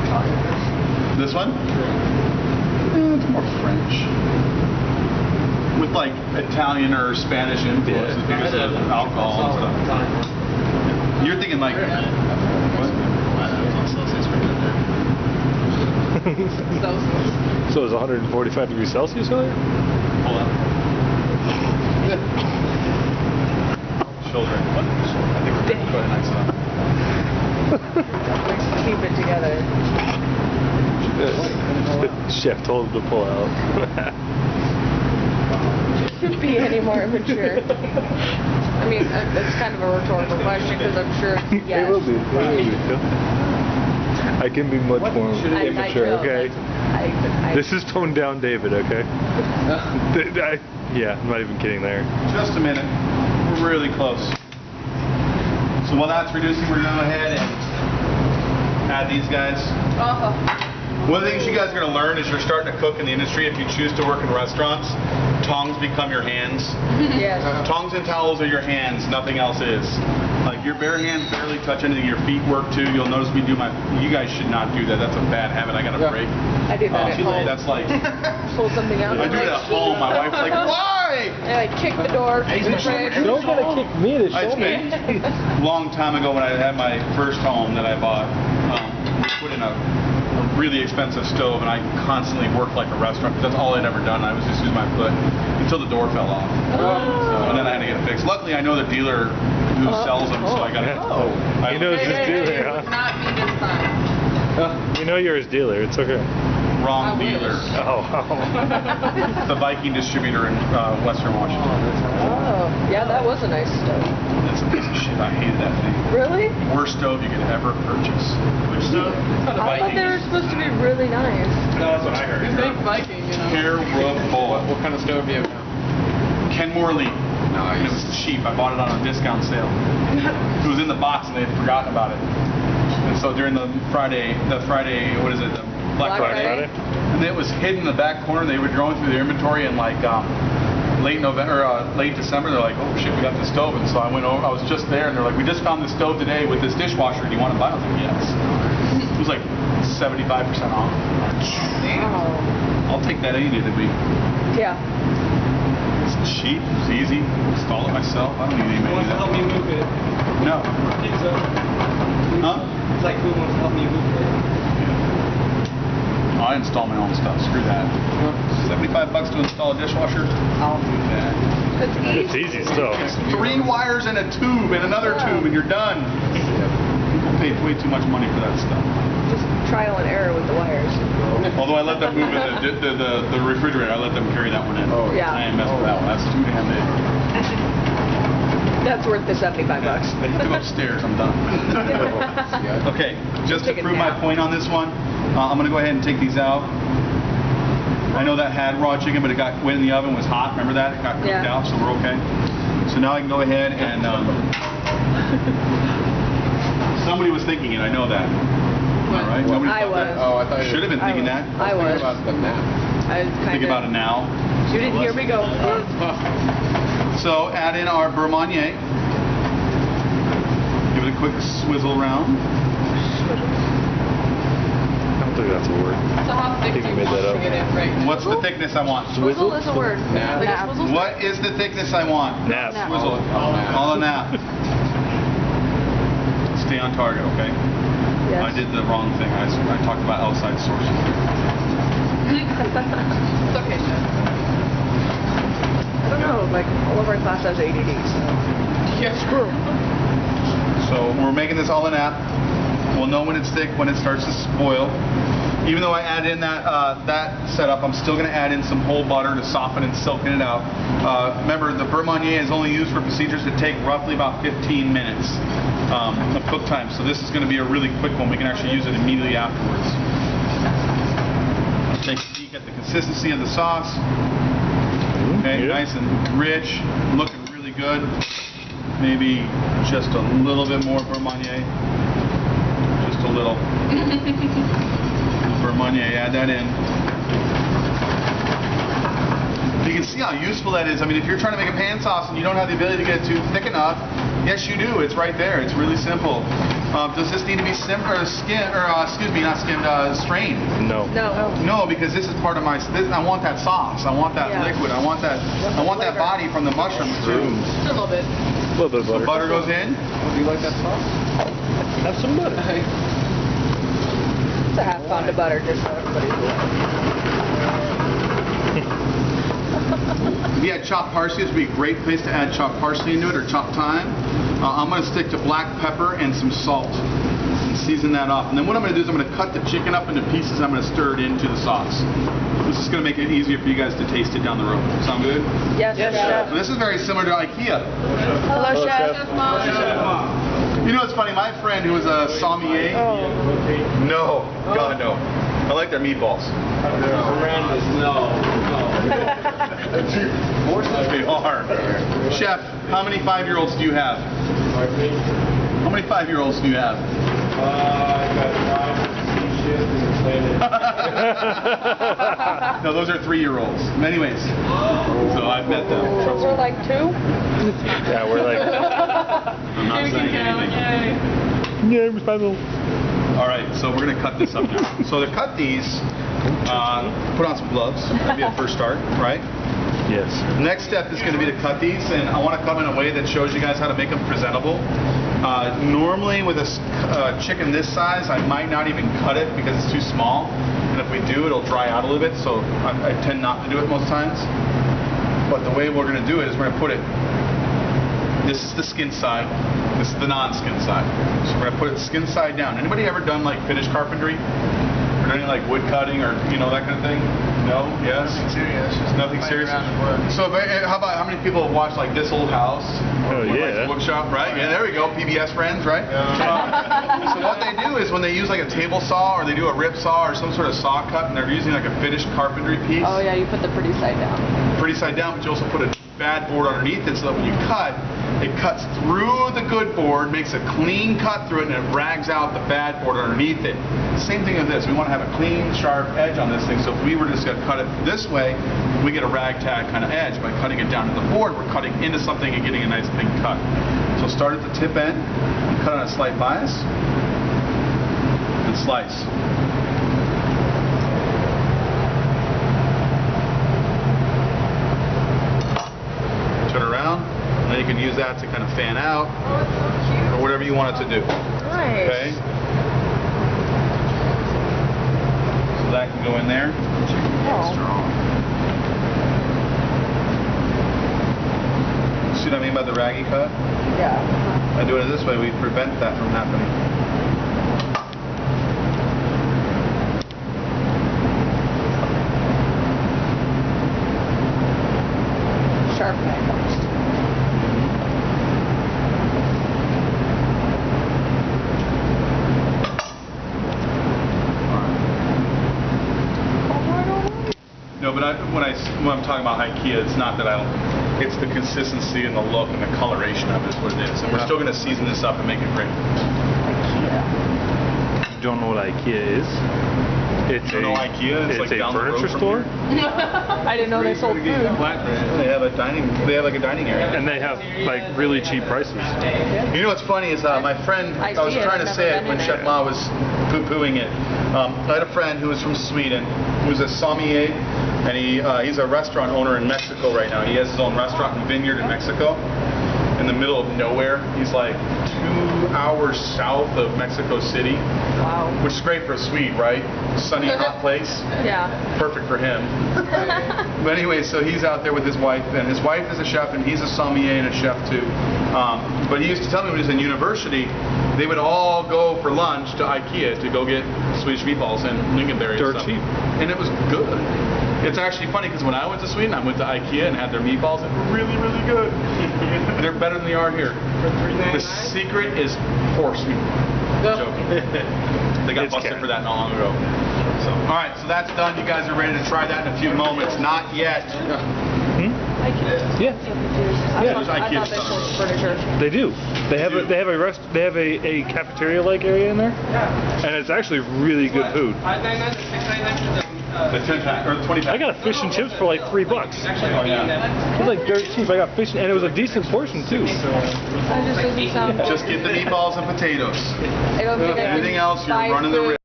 Italian. This one? It's more French. With like Italian or Spanish influences because of alcohol and stuff. You're thinking like... What? So it's 145 degrees Celsius earlier? Hold on. Children. What? I think we're going to nice enough. Keep it together. Chef told him to pull out. Shouldn't be any more immature. I mean, it's kind of a rhetorical question because I'm sure yes. It will be. I can be much more immature, okay? This is toned down David, okay? Yeah, I'm not even kidding there. Just a minute. We're really close. So while that's reducing, we're going to go ahead and add these guys. One of the things you guys are going to learn as you're starting to cook in the industry, if you choose to work in restaurants, tongs become your hands. Yes. Tongs and towels are your hands, nothing else is. Like your bare hands barely touch anything. Your feet work too. You'll notice we do you guys should not do that. That's a bad habit. I got to break. I do that at home. That's like... Pull something out. I do that at home. My wife's like, why? And I kick the door. Don't gotta kick me to show me. A long time ago when I had my first home that I bought, we put in a really expensive stove, and I constantly worked like a restaurant because that's all I'd ever done. I was just using my foot until the door fell off. So, and then I had to get it fixed. Luckily, I know the dealer who sells them, so I got it. He knows his dealer, huh? Not me this time. You know you're his dealer. It's okay. Wrong dealer. Oh. The Viking distributor in Western Washington. Oh, yeah, that was a nice stove. That's a piece of shit. I hated that thing. Really? Worst stove you could ever purchase. Which stove? The I thought they were supposed to be really nice. No, that's what I heard. It's big Viking, you know. Terrible. What kind of stove do you have now? Kenmore Lee. And it was cheap. I bought it on a discount sale. It was in the box and they had forgotten about it. And so during the Friday, what is it? The Black Friday. And it was hidden in the back corner. They were going through their inventory in like late November, late December. They're like, oh shit, we got the stove. And so I went over. I was just there, and they're like, we just found the stove today with this dishwasher. Do you want to buy it? I was like, yes. It was like 75% off. Oh. I'll take that any day to be. Yeah. It's cheap. It's easy. Install it myself. I don't need anybody to Help me move it. No. So, Huh? it's like who wants to help me move it? I install my own stuff. Screw that. $75 to install a dishwasher? I'll do that. It's easy stuff. It's 3 wires and a tube and another tube and you're done. People pay way too much money for that stuff. Just trial and error with the wires. Although I let them move it, the refrigerator, I let them carry that one in. Oh, yeah. I ain't messing with that one. That's too damn big. That's worth the $75. I need to go upstairs. I'm done. Okay, just to prove my point on this one, I'm going to go ahead and take these out. I know that had raw chicken, but it went in the oven, was hot. Remember that? It got cooked out, so we're okay. So now I can go ahead and... somebody was thinking it, I know that. All right? Nobody I thought was. that. Oh, I thought you Should have been thinking that. I was. About the map. I was kind Think about it now. You didn't hear me go. So add in our beurre Marnier. Give it a quick swizzle around. I don't think that's a word. So how thick I think do you you made want that to up. get it right now? What's the thickness I want? Swizzle is a word. Nap. Like a swizzle? What is the thickness I want? Nap. Swizzle. All a nap. Stay on target, okay? Yes. I did the wrong thing. I talked about outside sources. It's okay, Chef. I don't know, like all of our class has ADD, so. Yes. So we're making this all a nap. We'll know when it's thick, when it starts to spoil. Even though I add in that setup, I'm still going to add in some whole butter to soften and silken it out. Remember, the beurre Marnier is only used for procedures that take roughly about 15 minutes of cook time. So this is going to be a really quick one. We can actually use it immediately afterwards. Take a peek at the consistency of the sauce. Okay, nice and rich, looking really good. Maybe just a little bit more beurre Marnier. Just a little. Beurre Marnier, add that in. You can see how useful that is. I mean, if you're trying to make a pan sauce and you don't have the ability to get it too thick enough, yes you do. It's right there. It's really simple. Does this need to be skinned, or excuse me, not skinned, strained? No. No. No, because this is part of my. I want that sauce. I want that liquid. I want that body from the mushrooms too. Just a little bit. A little bit of butter. So butter goes in. Do you like that sauce? Have some butter. It's a half pound of butter just so everybody's aware. If you had chopped parsley, this would be a great place to add chopped parsley into it, or chopped thyme. I'm going to stick to black pepper and some salt and season that up. And then what I'm going to do is I'm going to cut the chicken up into pieces. I'm going to stir it into the sauce. This is going to make it easier for you guys to taste it down the road. Sound good? Yes, Chef. So this is very similar to IKEA. Hello, Chef. You know, it's funny. My friend who was a sommelier. No, God no. I like their meatballs. Horrendous. No. They are. Chef, how many 5-year-olds do you have? How many 5-year-olds do you have? I got 5 shifts and No, those are 3-year-olds. Anyways, so I've met them. We're like 2? Yeah, we're like. I'm not saying anything. Yeah, we're 5. All right, so we're gonna cut this up now. So to cut these, put on some gloves. That'd be a first start, right? Yes. Next step is going to be to cut these, and I want to cut them in a way that shows you guys how to make them presentable. Normally with a chicken this size, I might not even cut it because it's too small, and if we do, it'll dry out a little bit, so I tend not to do it most times. But the way we're going to do it is we're going to put it, this is the skin side, this is the non-skin side. So we're going to put it skin side down. Anybody ever done like finish carpentry? Or any like wood cutting or that kind of thing? No? Yes? Nothing serious. Just Nothing serious? So how many people have watched like This Old House? Oh, yeah. Like Bookshop, right? Yeah, there we go. PBS friends, right? So what they do is when they use like a table saw or they do a rip saw or some sort of saw cut and they're using like a finished carpentry piece. Oh yeah, you put the pretty side down. Pretty side down, but you also put a bad board underneath it so that when you cut, it cuts through the good board, makes a clean cut through it, and it rags out the bad board underneath it. Same thing with this. We want to have a clean, sharp edge on this thing, so if we were just going to cut it this way, we get a ragtag kind of edge. By cutting it down to the board, we're cutting into something and getting a nice big cut. So start at the tip end, and cut on a slight bias, and slice. Turn around, and then you can use that to kind of fan out, or whatever you want it to do. Nice. Okay? So that can go in there. See what I mean by the raggy cut? Yeah. By doing it this way, we prevent that from happening. Sharp knife. No, but when I'm talking about IKEA, it's not that I don't. It's the consistency and the look and the coloration of it is what it is. And we're still going to season this up and make it great. IKEA. You don't know what IKEA is? It's You know IKEA? It's like a down the road furniture from store. I didn't know they sold food. They have a dining. They have like a dining area. And they have like really cheap prices. You know what's funny is my friend. I was trying to say it when Chef Ma was poo-pooing it. I had a friend who was from Sweden, who's a sommelier, and he's a restaurant owner in Mexico right now. He has his own restaurant and vineyard in Mexico, in the middle of nowhere. He's like 2 hours south of Mexico City. Wow. Which is great for a Swede, right? Sunny, hot place. Yeah. Perfect for him. But anyway, so he's out there with his wife, and his wife is a chef, and he's a sommelier and a chef too. But he used to tell me when he was in university, they would all go for lunch to IKEA to go get Swedish meatballs and lingonberry. Dirt cheap. And it was good. It's actually funny because when I went to Sweden, I went to IKEA and had their meatballs, and were really, really good. They're better than they are here. The secret is horse meat. They got busted for that not long ago. So, all right, so that's done. You guys are ready to try that in a few moments. Not yet. IKEA. Yeah. I thought they sold furniture. They do. They have a cafeteria-like area in there, and it's actually really good food. The 10 pack or the 20 pack. I got a fish and chips for like $3. Oh yeah. It was like dirt cheap. I got fish, and it was a decent portion too. So. That just doesn't sound. Just get the meatballs and potatoes. I don't think I can Everything else, you're buy running the food risk.